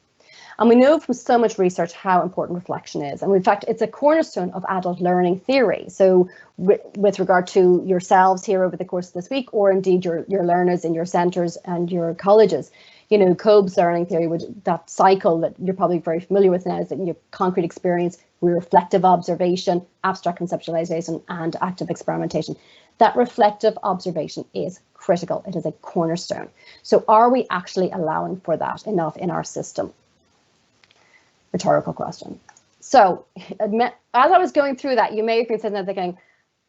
And we know from so much research how important reflection is. And in fact, it's a cornerstone of adult learning theory. So with regard to yourselves here over the course of this week, or indeed your learners in your centres and your colleges, Kolb's learning theory, that cycle that you're probably very familiar with now, is that your concrete experience, reflective observation, abstract conceptualization, and active experimentation. That reflective observation is critical. It is a cornerstone. So are we actually allowing for that enough in our system? Rhetorical question. So as I was going through that, you may have been sitting there thinking,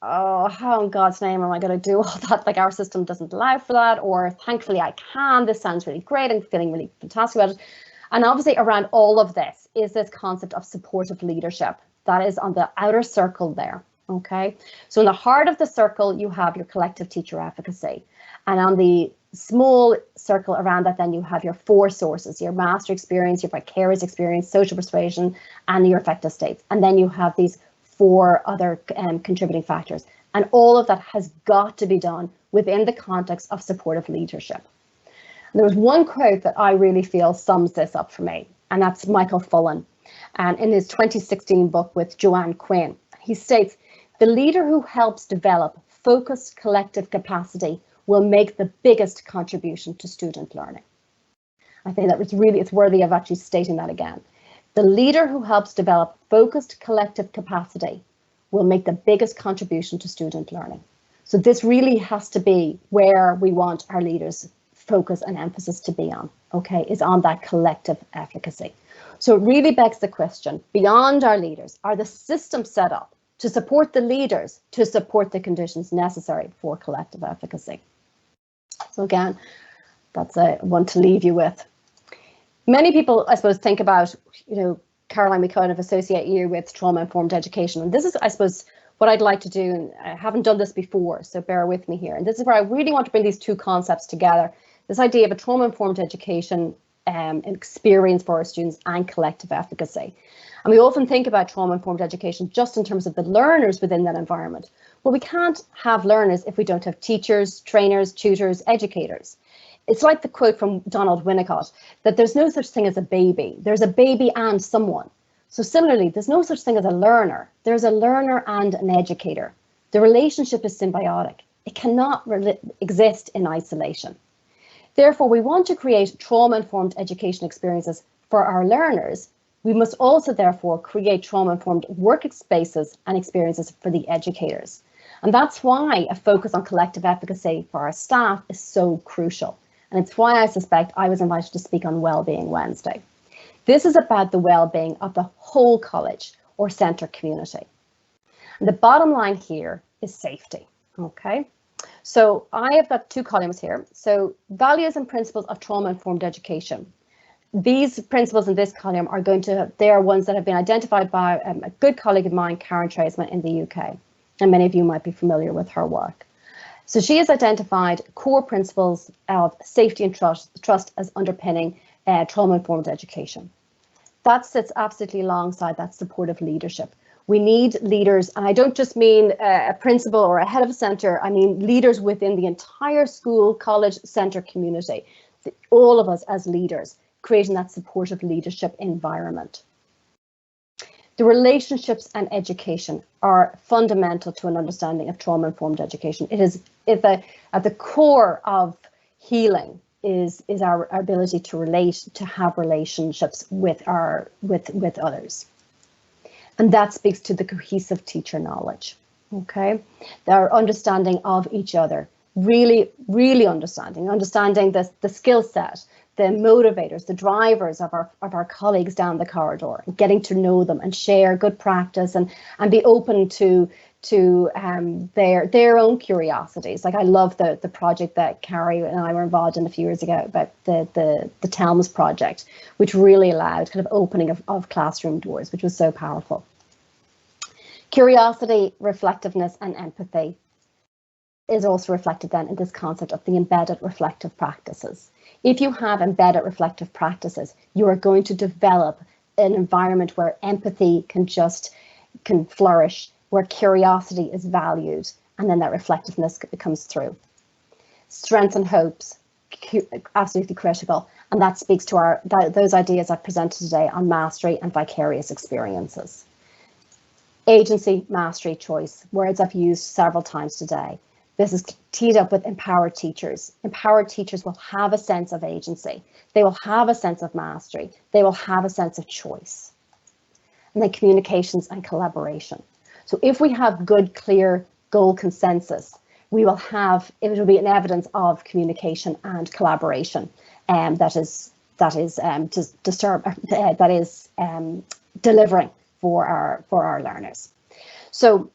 oh, how in God's name am I going to do all that? Like, our system doesn't allow for that, or thankfully I can. This sounds really great. I'm feeling really fantastic about it. And obviously around all of this is this concept of supportive leadership. That is on the outer circle there. Okay, so in the heart of the circle, you have your collective teacher efficacy. And on the small circle around that, then you have your 4 sources, your master experience, your vicarious experience, social persuasion, and your affective states. And then you have these 4 other contributing factors. And all of that has got to be done within the context of supportive leadership. And there was one quote that I really feel sums this up for me, and that's Michael Fullan. And in his 2016 book with Joanne Quinn, he states, "The leader who helps develop focused collective capacity will make the biggest contribution to student learning." I think that it's worthy of actually stating that again. The leader who helps develop focused collective capacity will make the biggest contribution to student learning. So this really has to be where we want our leaders' focus and emphasis to be on, okay, is on that collective efficacy. So it really begs the question, beyond our leaders, are the systems set up to support the leaders, to support the conditions necessary for collective efficacy? So again, that's one to leave you with. Many people, I suppose, think about, Caroline, we kind of associate you with trauma-informed education. And this is, I suppose, what I'd like to do. And I haven't done this before, so bear with me here. And this is where I really want to bring these 2 concepts together. This idea of a trauma-informed education experience for our students and collective efficacy. And we often think about trauma-informed education just in terms of the learners within that environment. Well, we can't have learners if we don't have teachers, trainers, tutors, educators. It's like the quote from Donald Winnicott, that there's no such thing as a baby. There's a baby and someone. So similarly, there's no such thing as a learner. There's a learner and an educator. The relationship is symbiotic. It cannot exist in isolation. Therefore, we want to create trauma-informed education experiences for our learners. We must also, therefore, create trauma-informed work spaces and experiences for the educators. And that's why a focus on collective efficacy for our staff is so crucial. And it's why I suspect I was invited to speak on Wellbeing Wednesday. This is about the well-being of the whole college or centre community. And the bottom line here is safety, okay? So I have got 2 columns here. So values and principles of trauma-informed education. These principles in this column are they are ones that have been identified by a good colleague of mine, Karen Traceman, in the UK. And many of you might be familiar with her work. So she has identified core principles of safety and trust as underpinning trauma-informed education. That sits absolutely alongside that supportive leadership. We need leaders, and I don't just mean a principal or a head of a centre, I mean leaders within the entire school, college, centre community. All of us as leaders, creating that supportive leadership environment. The relationships and education are fundamental to an understanding of trauma-informed education. It is at the core of healing is our ability to relate, to have relationships with others. And that speaks to the cohesive teacher knowledge, okay? Our understanding of each other, really understanding the skill set, the motivators, the drivers of our colleagues down the corridor, getting to know them and share good practice and be open to their own curiosities. Like I love the project that Carrie and I were involved in a few years ago about the Telms project, which really allowed kind of opening of classroom doors, which was so powerful. Curiosity, reflectiveness and empathy is also reflected then in this concept of the embedded reflective practices. If you have embedded reflective practices, you are going to develop an environment where empathy can flourish, where curiosity is valued, and then that reflectiveness comes through. Strengths and hopes, absolutely critical, and that speaks to those ideas I've presented today on mastery and vicarious experiences. Agency, mastery, choice, words I've used several times today. This is teed up with empowered teachers. Empowered teachers will have a sense of agency. They will have a sense of mastery. They will have a sense of choice. And then communications and collaboration. So if we have good, clear goal consensus, it will be an evidence of communication and collaboration that is delivering for our learners. So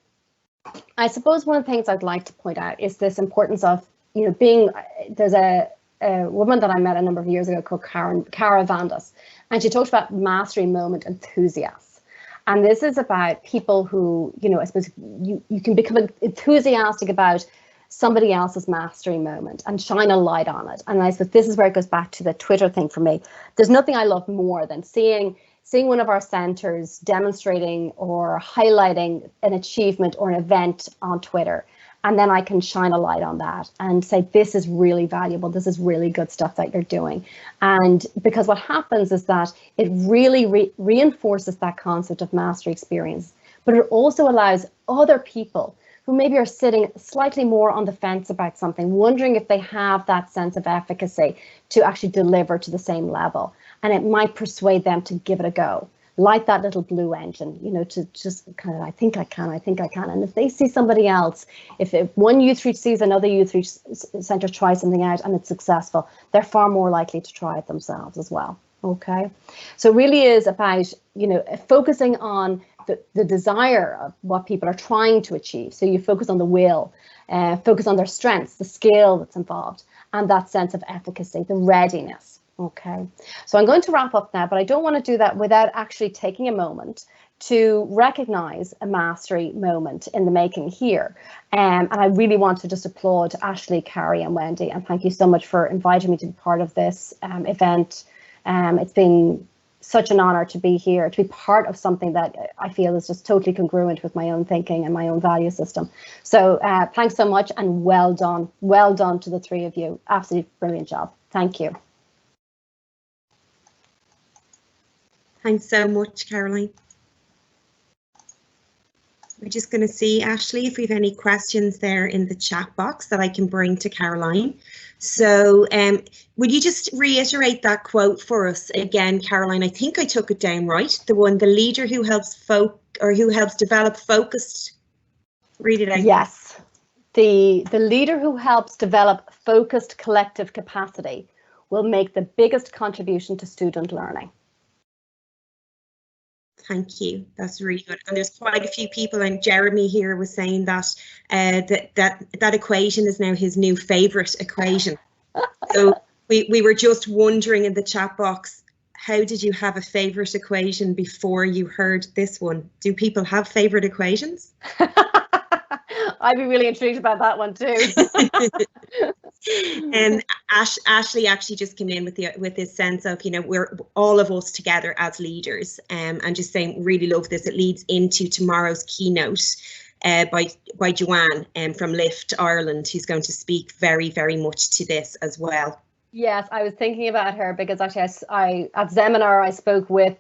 I suppose one of the things I'd like to point out is this importance of, there's a woman that I met a number of years ago called Cara Vandas, and she talked about mastery moment enthusiasts. And this is about people who, I suppose you can become enthusiastic about somebody else's mastery moment and shine a light on it. And I suppose this is where it goes back to the Twitter thing for me. There's nothing I love more than seeing one of our centres demonstrating or highlighting an achievement or an event on Twitter, and then I can shine a light on that and say, this is really valuable, this is really good stuff that you're doing. And because what happens is that it really reinforces that concept of mastery experience, but it also allows other people who maybe are sitting slightly more on the fence about something, wondering if they have that sense of efficacy to actually deliver to the same level. And it might persuade them to give it a go, like that little blue engine, to just kind of, I think I can. And if they see somebody else, if one youth reach sees another youth reach centre try something out and it's successful, they're far more likely to try it themselves as well. Okay, so it really is about, focusing on the desire of what people are trying to achieve. So you focus on the will, focus on their strengths, the skill that's involved, and that sense of efficacy, the readiness. Okay, so I'm going to wrap up now, but I don't want to do that without actually taking a moment to recognize a mastery moment in the making here. And I really want to just applaud Ashley, Carrie and Wendy, and thank you so much for inviting me to be part of this event. It's been such an honor to be here, to be part of something that I feel is just totally congruent with my own thinking and my own value system. So thanks so much and well done to the three of you. Absolutely brilliant job. Thank you. Thanks so much, Caroline. We're just going to see, Ashley, if we have any questions there in the chat box that I can bring to Caroline. So would you just reiterate that quote for us again, Caroline? I think I took it down right. The one, the leader who helps develop focused, read it out. Yes, the leader who helps develop focused collective capacity will make the biggest contribution to student learning. Thank you. That's really good. And there's quite a few people, and Jeremy here was saying that that equation is now his new favourite equation. So we were just wondering in the chat box, how did you have a favourite equation before you heard this one? Do people have favourite equations? I'd be really intrigued about that one too. And Ashley actually just came in with this sense of, you know, we're all of us together as leaders, and just saying really love this. It leads into tomorrow's keynote by Joanne from Lift Ireland, who's going to speak very, very much to this as well. Yes, I was thinking about her because actually I at Zeminar I spoke with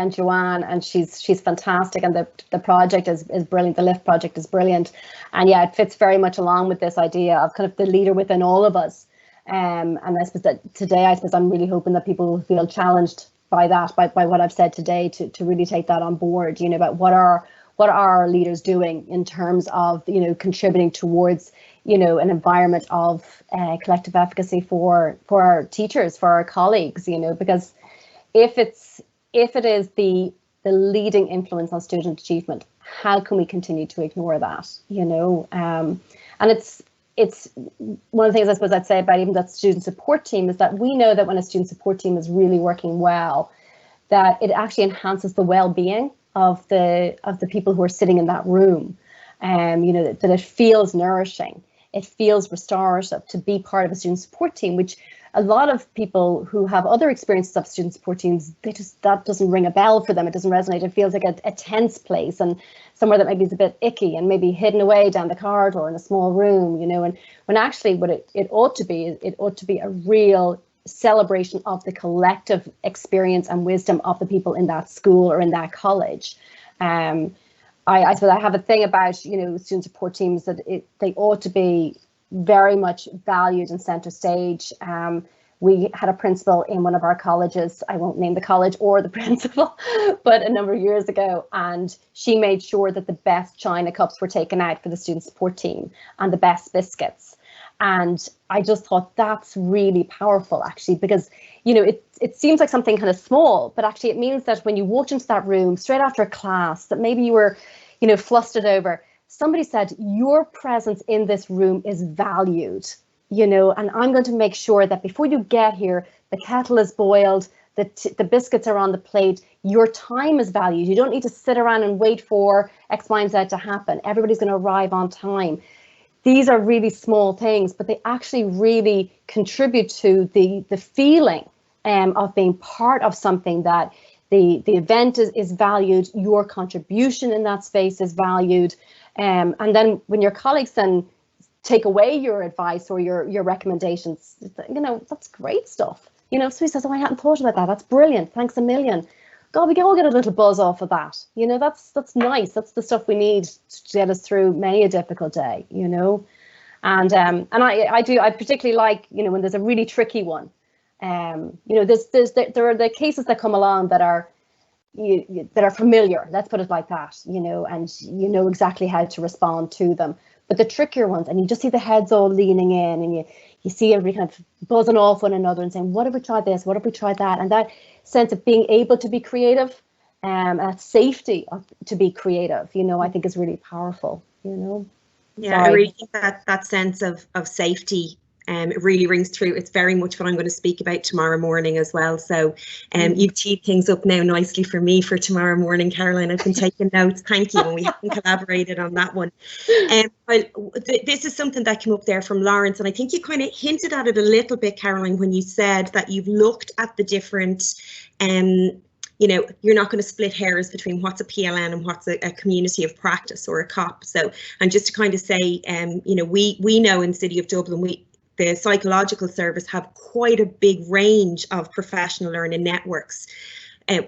Joanne, and she's fantastic, and the project is brilliant. The Lift project is brilliant, and yeah, it fits very much along with this idea of kind of the leader within all of us. And I suppose that today, I suppose I'm really hoping that people will feel challenged by that, by what I've said today, to really take that on board. You know, about what are our leaders doing in terms of, you know, contributing towards, you know, an environment of collective efficacy for our teachers, for our colleagues, you know, because if it is the leading influence on student achievement, how can we continue to ignore that, you know? And it's one of the things I suppose I'd say about even that student support team is that we know that when a student support team is really working well, that it actually enhances the well-being of the people who are sitting in that room. You know, that it feels nourishing. It feels restorative to be part of a student support team, which a lot of people who have other experiences of student support teams, that doesn't ring a bell for them. It doesn't resonate. It feels like a tense place, and somewhere that maybe is a bit icky and maybe hidden away down the corridor in a small room, you know, and when actually what it ought to be, it ought to be a real celebration of the collective experience and wisdom of the people in that school or in that college. I suppose I have a thing about, you know, student support teams that they ought to be very much valued and center stage. We had a principal in one of our colleges, I won't name the college or the principal, but a number of years ago, and she made sure that the best china cups were taken out for the student support team and the best biscuits. And I just thought that's really powerful, actually, because, you know, it seems like something kind of small, but actually it means that when you walked into that room straight after a class that maybe you were, you know, flustered over, somebody said, your presence in this room is valued, you know, and I'm going to make sure that before you get here, the kettle is boiled, the biscuits are on the plate, your time is valued. You don't need to sit around and wait for X, Y, and Z to happen. Everybody's going to arrive on time. These are really small things, but they actually really contribute to the feeling of being part of something, that the event is valued, your contribution in that space is valued. And then when your colleagues then take away your advice or your recommendations, you know, that's great stuff. You know, if somebody says, oh, I hadn't thought about that, that's brilliant, thanks a million. God, we can all get a little buzz off of that. You know, that's nice. That's the stuff we need to get us through many a difficult day, you know. And I particularly like, you know, when there's a really tricky one. You know, there are the cases that come along that are familiar, let's put it like that, you know, and you know exactly how to respond to them. But the trickier ones, and you just see the heads all leaning in, and you see everybody kind of buzzing off one another and saying, what if we tried this? What if we tried that? And that sense of being able to be creative, that safety to be creative, you know, I think is really powerful, you know. Yeah, sorry. I really think that sense of safety it really rings through. It's very much what I'm going to speak about tomorrow morning as well. So you've teed things up now nicely for me for tomorrow morning, Caroline. I've been taking notes. Thank you. And we haven't collaborated on that one. This is something that came up there from Lawrence, and I think you kind of hinted at it a little bit, Caroline, when you said that you've looked at the different you know, you're not going to split hairs between what's a PLN and what's a community of practice or a COP. So, and just to kind of say, you know, we know in the City of Dublin, the psychological service have quite a big range of professional learning networks,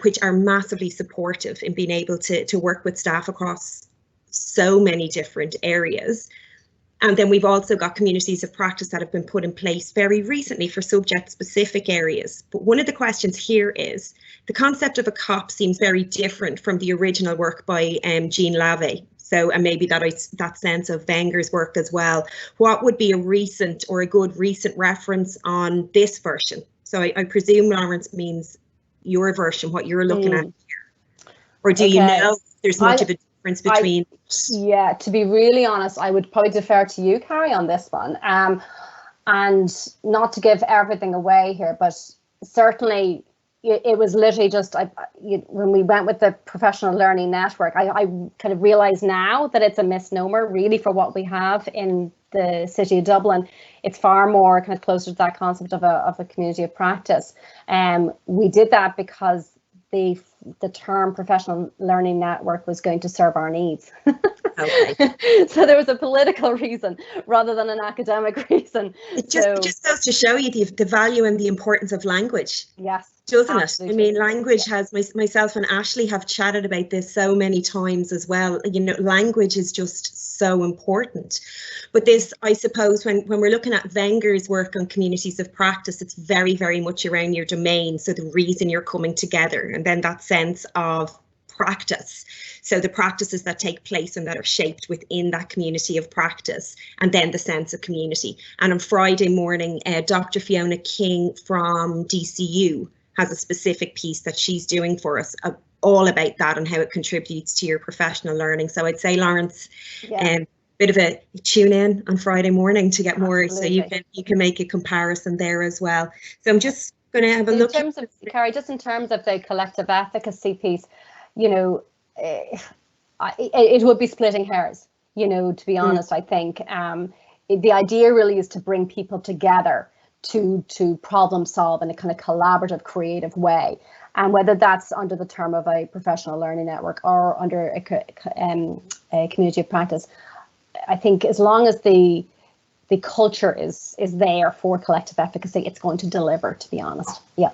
which are massively supportive in being able to work with staff across so many different areas. And then we've also got communities of practice that have been put in place very recently for subject-specific areas. But one of the questions here is, the concept of a COP seems very different from the original work by Jean Lavey. So, and maybe that sense of Wenger's work as well. What would be a recent or a good recent reference on this version? So I presume, Lawrence, means your version, what you're looking at here. Or do you know there's much of a difference between? Yeah, to be really honest, I would probably defer to you, Carrie, on this one. And not to give everything away here, but certainly it was literally just when we went with the professional learning network, I kind of realize now that it's a misnomer really for what we have in the city of Dublin. It's far more kind of closer to that concept of a community of practice. We did that because the term professional learning network was going to serve our needs. Okay. So there was a political reason rather than an academic reason. It just goes to show you the value and the importance of language. Yes. Doesn't absolutely. It? I mean, language has, myself and Ashley have chatted about this so many times as well. You know, language is just so important. But this, I suppose, when we're looking at Wenger's work on communities of practice, it's very, very much around your domain. So the reason you're coming together, and then that sense of practice. So the practices that take place and that are shaped within that community of practice, and then the sense of community. And on Friday morning, Dr. Fiona King from DCU has a specific piece that she's doing for us all about that and how it contributes to your professional learning. So I'd say, Lawrence, bit of a tune in on Friday morning to get more. Absolutely. So you can make a comparison there as well. So I'm just going to have a look. In terms of, Carrie, just in terms of the collective efficacy piece, you know, it would be splitting hairs, you know, to be honest. I think the idea really is to bring people together to problem solve in a kind of collaborative, creative way. And whether that's under the term of a professional learning network or under a community of practice, I think as long as the culture is there for collective efficacy, it's going to deliver, to be honest. Yeah,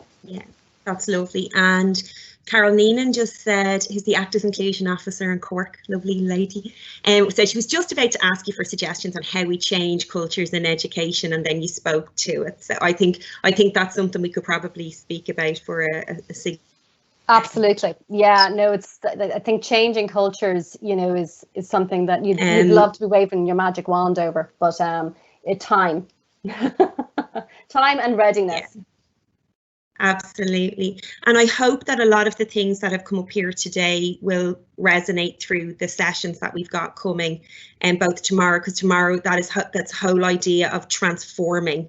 that's lovely. And Carol Neenan just said, who's the Active Inclusion Officer in Cork, lovely lady, said she was just about to ask you for suggestions on how we change cultures in education, and then you spoke to it. So I think that's something we could probably speak about for a Absolutely. Yeah, no, I think changing cultures, you know, is something that you'd love to be waving your magic wand over, but time and readiness. Yeah. Absolutely. And I hope that a lot of the things that have come up here today will resonate through the sessions that we've got coming, and both tomorrow, because tomorrow that's the whole idea of transforming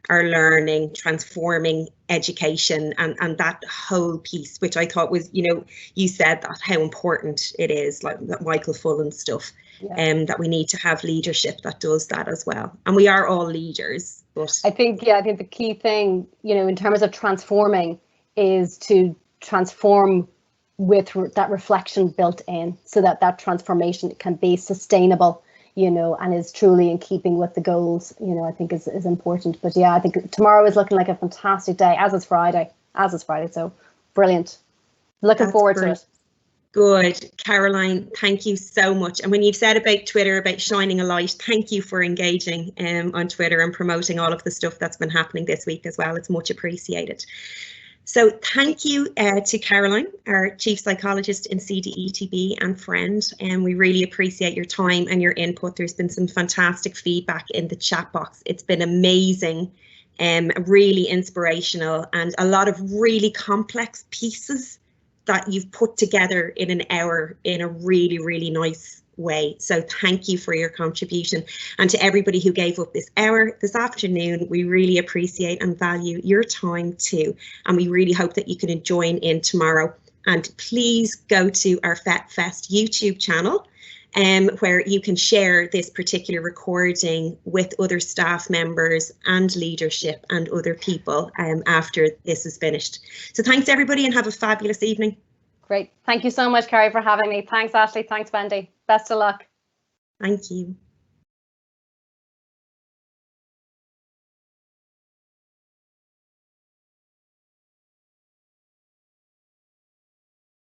our learning, transforming education, and that whole piece, which I thought was, you know, you said that how important it is, like that Michael Fullan stuff, that we need to have leadership that does that as well. And we are all leaders. But I think the key thing, you know, in terms of transforming is to transform with that reflection built in, so that transformation can be sustainable, you know, and is truly in keeping with the goals, you know, I think is important. But yeah, I think tomorrow is looking like a fantastic day, as is Friday. So brilliant. Looking forward to it. Good. Caroline, thank you so much. And when you've said about Twitter, about shining a light, thank you for engaging on Twitter and promoting all of the stuff that's been happening this week as well. It's much appreciated. So thank you to Caroline, our Chief Psychologist in CDETB and friend, and we really appreciate your time and your input. There's been some fantastic feedback in the chat box. It's been amazing, really inspirational, and a lot of really complex pieces that you've put together in an hour in a really, really nice way. So thank you for your contribution. And to everybody who gave up this hour this afternoon, we really appreciate and value your time too. And we really hope that you can join in tomorrow. And please go to our FET Fest YouTube channel, where you can share this particular recording with other staff members and leadership and other people after this is finished. So thanks everybody and have a fabulous evening. Great. Thank you so much, Carrie, for having me. Thanks, Ashley. Thanks, Wendy. Best of luck. Thank you.